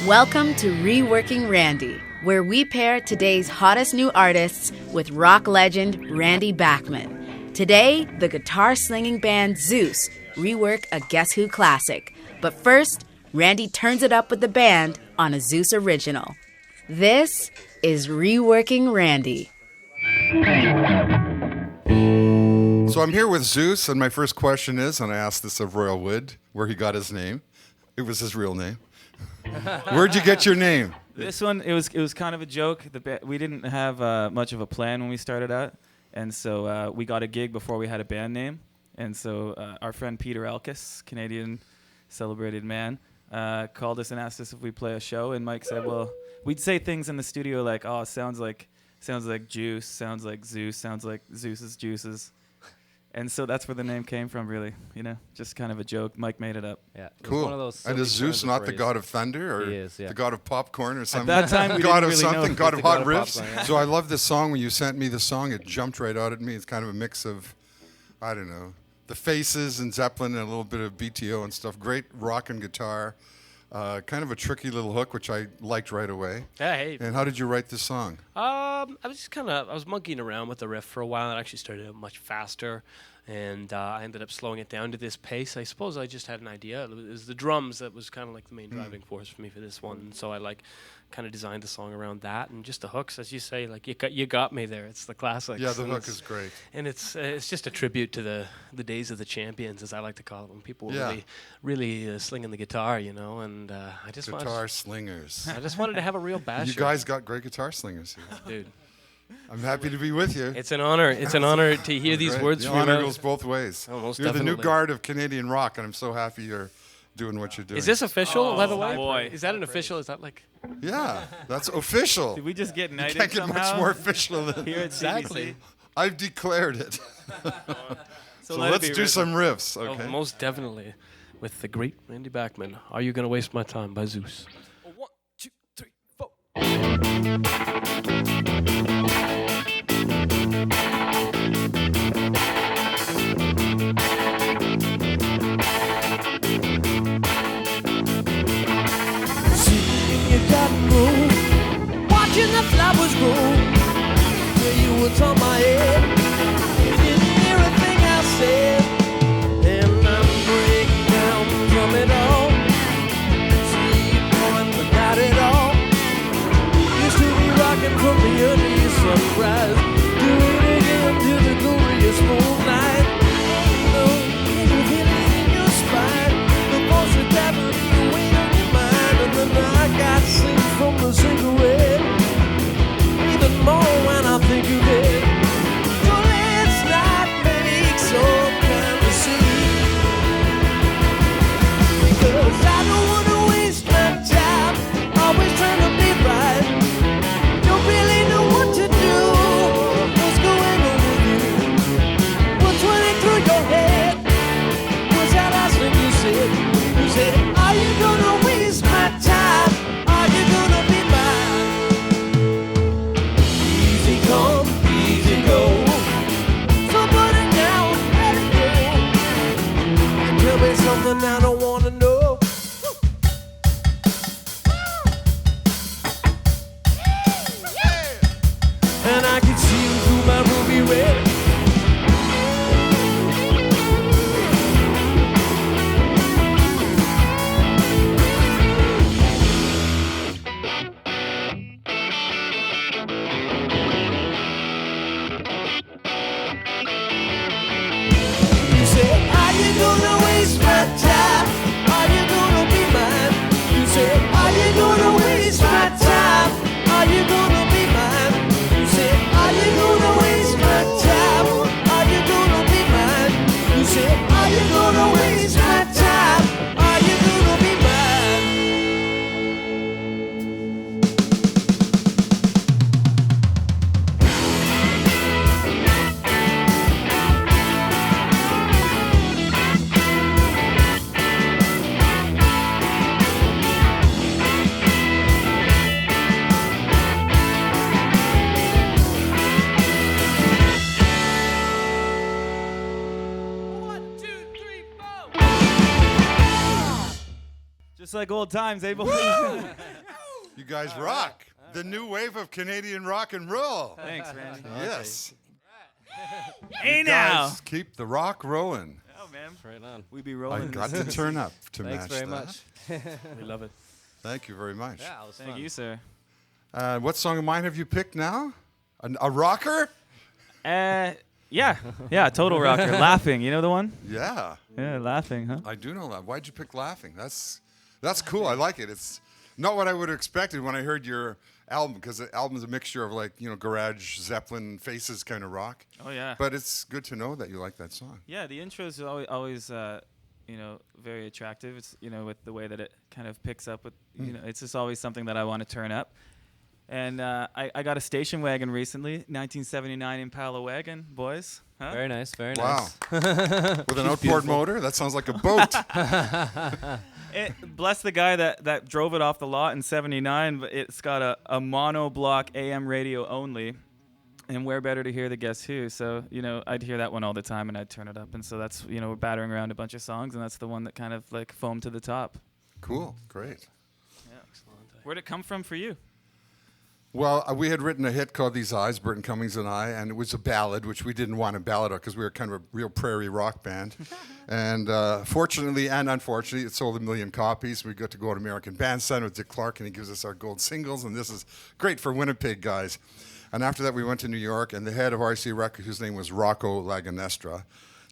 Welcome to Reworking Randy, where we pair today's hottest new artists with rock legend Randy Bachman. Today, the guitar-slinging band Zeus rework a Guess Who classic. But first, Randy turns it up with the band on a Zeus original. This is Reworking Randy. So I'm here with Zeus, and my first question is, and I asked this of Royal Wood, where he got his name. It was his real name. Where'd you get your name? This one, it was kind of a joke. We didn't have much of a plan when we started out, and so we got a gig before we had a band name. And so our friend Peter Elkis, Canadian celebrated man, called us and asked us if we'd play a show. And Mike said, well, we'd say things in the studio like, oh, sounds like Juice, sounds like Zeus, sounds like Zeus's Juices. And so that's where the name came from, really. You know, just kind of a joke. Mike made it up. Yeah, Cool. one of those And is Zeus not the god of thunder, or He is, yeah. the god of popcorn, or something? At that time, we god didn't of really something, know. god of He's the hot god of riffs. popcorn, yeah. So I love this song. When you sent me the song, it jumped right out at me. It's kind of a mix of, I don't know, the Faces and Zeppelin and a little bit of BTO and stuff. Great rock and guitar. Kind of a tricky little hook, which I liked right away. Yeah, hey. And how did you write this song? I was monkeying around with the riff for a while. It actually started out much faster, and I ended up slowing it down to this pace. I suppose I just had an idea. It was the drums that was kind of like the main driving force for me for this one. And so I kind of designed the song around that, and just the hooks, as you say, like you got me there. It's the classics. Yeah, the hook is great. And it's just a tribute to the days of the champions, as I like to call it, when people were Yeah. really slinging the guitar, you know. And I just Guitar slingers. I just wanted to have a real bash. You guys got great guitar slingers here. dude. I'm happy to be with you. It's an honor. It's an honor to hear these Great. words The from honor you. goes both ways. Oh, most You're the new definitely. guard of Canadian rock, and I'm so happy you're doing what you're doing. Is this official, by the way? boy. Is that an official? Is that like... Yeah, that's official. Did we just get You knighted can't get somehow? much more official than Here at Exactly. CBC? I've declared it. So let it let's be do written. some riffs, Oh, okay? most definitely. With the great Randy Bachman. Are You Gonna Waste My Time by Zeus. 1, 2, 3, 4. Sitting in your garden room, watching the flowers grow. Where you were on my head, you didn't hear a thing I said, and I'm breaking down from it all. See you going, but not at all. Used to be rocking from the earliest sunrise, do it again till the glorious moonlight. Ain't no feeling in your spine, the voice of gravity weight on your mind, and then I got sick from the cigarette. Even more when I think of it. So let's not make some kind of scene, because I don't wanna waste my time always trying to be right. Don't really know what to do. What's going on with you? What's running through your head? Was that last thing you said? You said, are you gonna waste my time? Are you gonna be mine? Easy come, easy go. So put it down, let it go. Tell me something I don't wanna know. And I can see you through my ruby red. You said, are you gonna waste my time? Are you gonna be mine? You said, are you gonna waste my time? Are you gonna be mine? You said, are you gonna waste my time? Are you gonna be mine? You said, are you gonna waste my time? Are you gonna be mine? Just like old times, eh, boys? You guys rock. The new wave of Canadian rock and roll. Thanks, Randy. Yes. Hey You now. guys keep the rock rolling. Oh man, Right on. we be I rolling. got to turn up to Thanks match very that. much. We love it. Thank you very much. Yeah, it was Thank fun. you, sir. What song of mine have you picked now? A rocker? Yeah, total rocker. Laughing, you know the one? Yeah, Yeah, laughing, huh? I do know that. Why'd you pick Laughing? That's cool. I like it. It's not what I would have expected when I heard your album, because the album's a mixture of garage Zeppelin Faces kind of rock. Oh yeah. But it's good to know that you like that song. Yeah, the intro is always very attractive. It's with the way that it kind of picks up with it's just always something that I want to turn up. And I got a station wagon recently, 1979 Impala wagon, boys. Huh? Very nice, very Wow. nice. With an outboard motor? That sounds like a boat. Bless the guy that drove it off the lot in '79, but it's got a mono block AM radio only. And where better to hear the Guess Who? So, I'd hear that one all the time and I'd turn it up. And so that's, we're battering around a bunch of songs and that's the one that kind of like foamed to the top. Cool. Great. Where'd it come from for you? Well, we had written a hit called These Eyes, Burton Cummings and I, and it was a ballad, which we didn't want a ballad of because we were kind of a real prairie rock band. And fortunately and unfortunately, it sold 1 million copies. We got to go to American Bandstand with Dick Clark, and he gives us our gold singles, and this is great for Winnipeg guys. And after that, we went to New York, and the head of RC Records, whose name was Rocco Laganestra,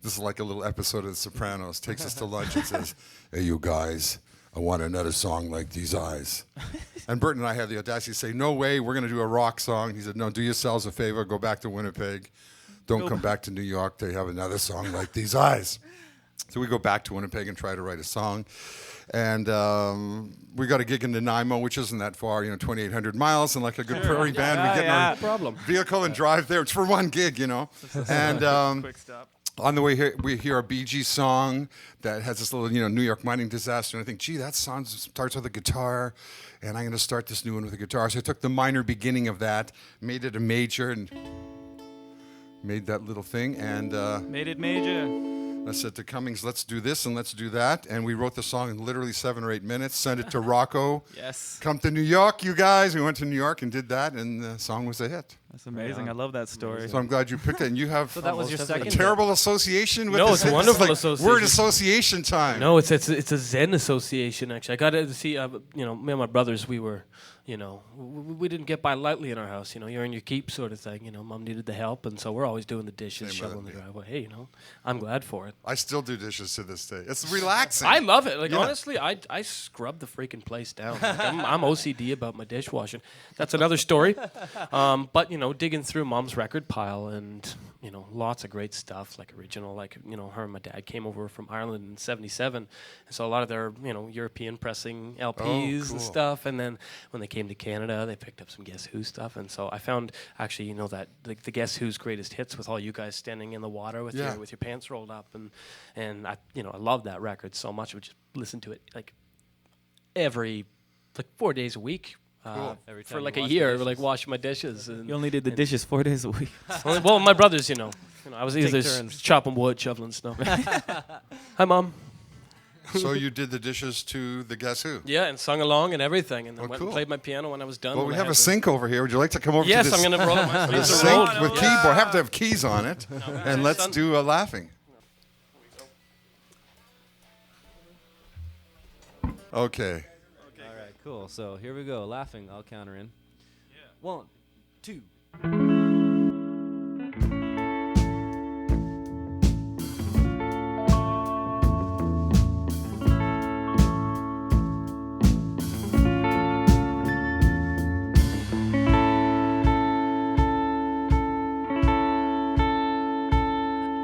this is like a little episode of The Sopranos, takes us to lunch and says, "Hey, you guys, I want another song like These Eyes." And Burton and I had the audacity to say, "No way, we're going to do a rock song." He said, "No, do yourselves a favor, go back to Winnipeg. Don't come back to New York to have another song like These Eyes." So we go back to Winnipeg and try to write a song. And we got a gig in Nanaimo, which isn't that far, 2,800 miles. And like a good prairie band, we get in our Problem. vehicle and drive there. It's for one gig, And Quick stop. on the way here, we hear a Bee Gees song that has this little, New York mining disaster. And I think, gee, that song starts with a guitar, and I'm going to start this new one with a guitar. So I took the minor beginning of that, made it a major, and made that little thing. And Made it major. I said to Cummings, let's do this and let's do that. And we wrote the song in literally 7 or 8 minutes, sent it to Rocco. Yes. Come to New York, you guys. We went to New York and did that, and the song was a hit. That's amazing. I love that story. So I'm glad you picked it. And you have So that was your a second. terrible association with No, this it's a hit? wonderful like association. Word association time. No, it's a Zen association actually. I got to see, me and my brothers. We were, we didn't get by lightly in our house. You're in your keep sort of thing. Mom needed the help, and so we're always doing the dishes, Same with shoveling the me. driveway. Hey, I'm glad for it. I still do dishes to this day. It's relaxing. I love it. Like Yeah. honestly, I scrub the freaking place down. Like, I'm OCD about my dishwashing. That's another story. But digging through Mom's record pile and lots of great stuff like original. Like her and my dad came over from Ireland in '77, and so a lot of their European pressing LPs cool. and stuff. And then when they came to Canada, they picked up some Guess Who stuff. And so I found actually that the Guess Who's greatest hits with all you guys standing in the water with Yeah. your pants rolled up and I I love that record so much. I would just listen to it like every 4 days a week. Every For time like you a wash year, the like dishes. washing my dishes. And You only did the dishes 4 days a week. well, my brothers, I was either turns. chopping wood, shoveling snow. Hi, Mom. So you did the dishes to the Guess Who? Yeah, and sung along and everything, and then Oh, went cool. and played my piano when I was done. Well, when we I have had a the- sink over here. Would you like to come over Yes, to this? I'm going to roll it. My The sleeves are sink rolled. with keyboard. Have to have keys on it. And let's son. do a laughing. Okay. All right, cool. So here we go. Laughing. I'll counter in. Yeah. 1, 2.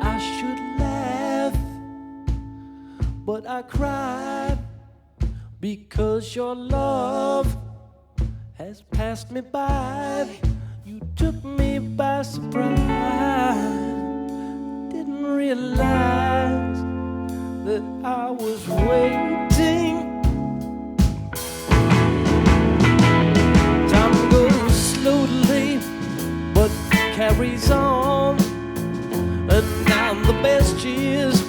I should laugh, but I cried because your love has passed me by. You took me by surprise. Didn't realize that I was waiting. Time goes slowly, but carries on. And now the best years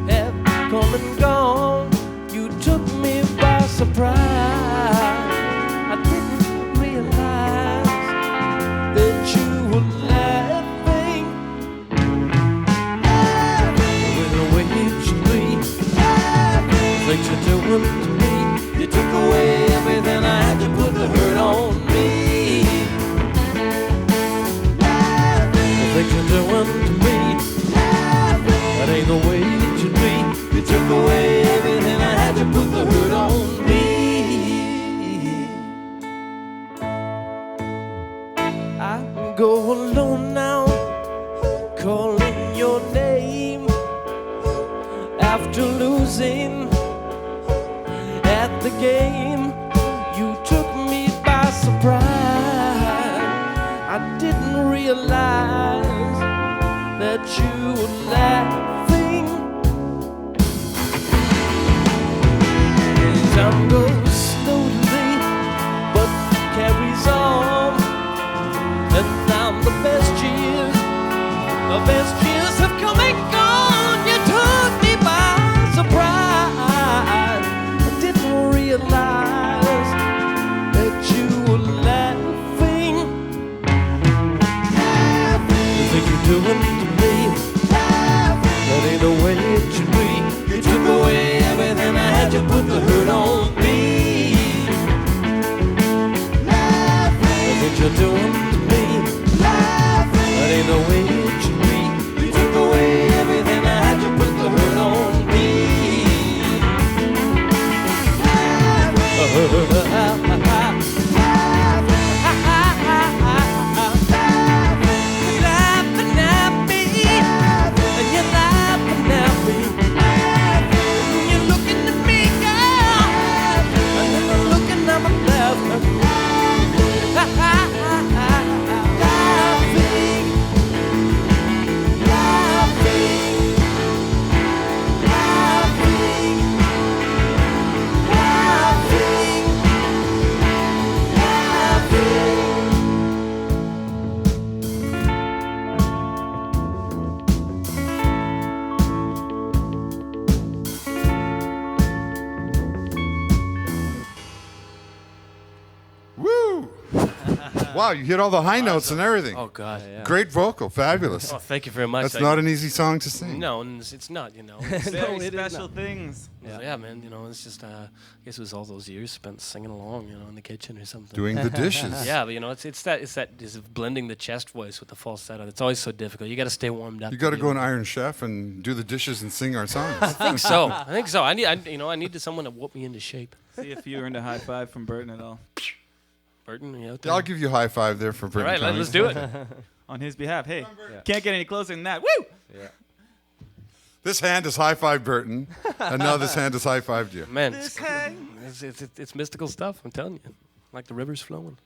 have come and gone. You took me by surprise. I doing to me? You took away everything I had to put the hurt on me. The things you're doing to me, that ain't the way it should be. You took away everything I had to put the hurt on me. I go alone now, calling your name after losing at the game. You took me by surprise. I didn't realize that you were laughing. Time goes slowly, but carries on. And now the best years have come and gone. You took me by surprise. I didn't realize that you were laughing. The thing you're doing to me, that ain't the way it should be. You took away everything I had to put the hurt on me. The things you're doing to me, that ain't the way it should be. You took away everything I had to put the hurt on me. Laughing at me, and you're laughing at me. You're looking at me, girl, and then you're looking at my laughter. Woo! Wow, you hit all the high notes and everything. Oh God. Great vocal, fabulous. Oh, thank you very much. That's not an easy song to sing. No, and it's not. You know. It's, Very it is special not. things. yeah, man. You know, it's just. I guess it was all those years spent singing along, you know, in the kitchen or something. Doing the dishes. Yeah, but you know, it's blending the chest voice with the falsetto. It's always so difficult. You got to stay warmed up. You got to go in Iron Chef and do the dishes and sing our songs. I think so. I needed someone to whoop me into shape. See if you earned a high five from Burton at all. Burton, you out there? I'll give you a high five there for All Brittany. right, let's do it. On his behalf. Hey, Yeah. can't get any closer than that. Woo! Yeah. This hand is high five Burton, and now this hand is high fived you. Man, it's mystical stuff. I'm telling you, like the river's flowing.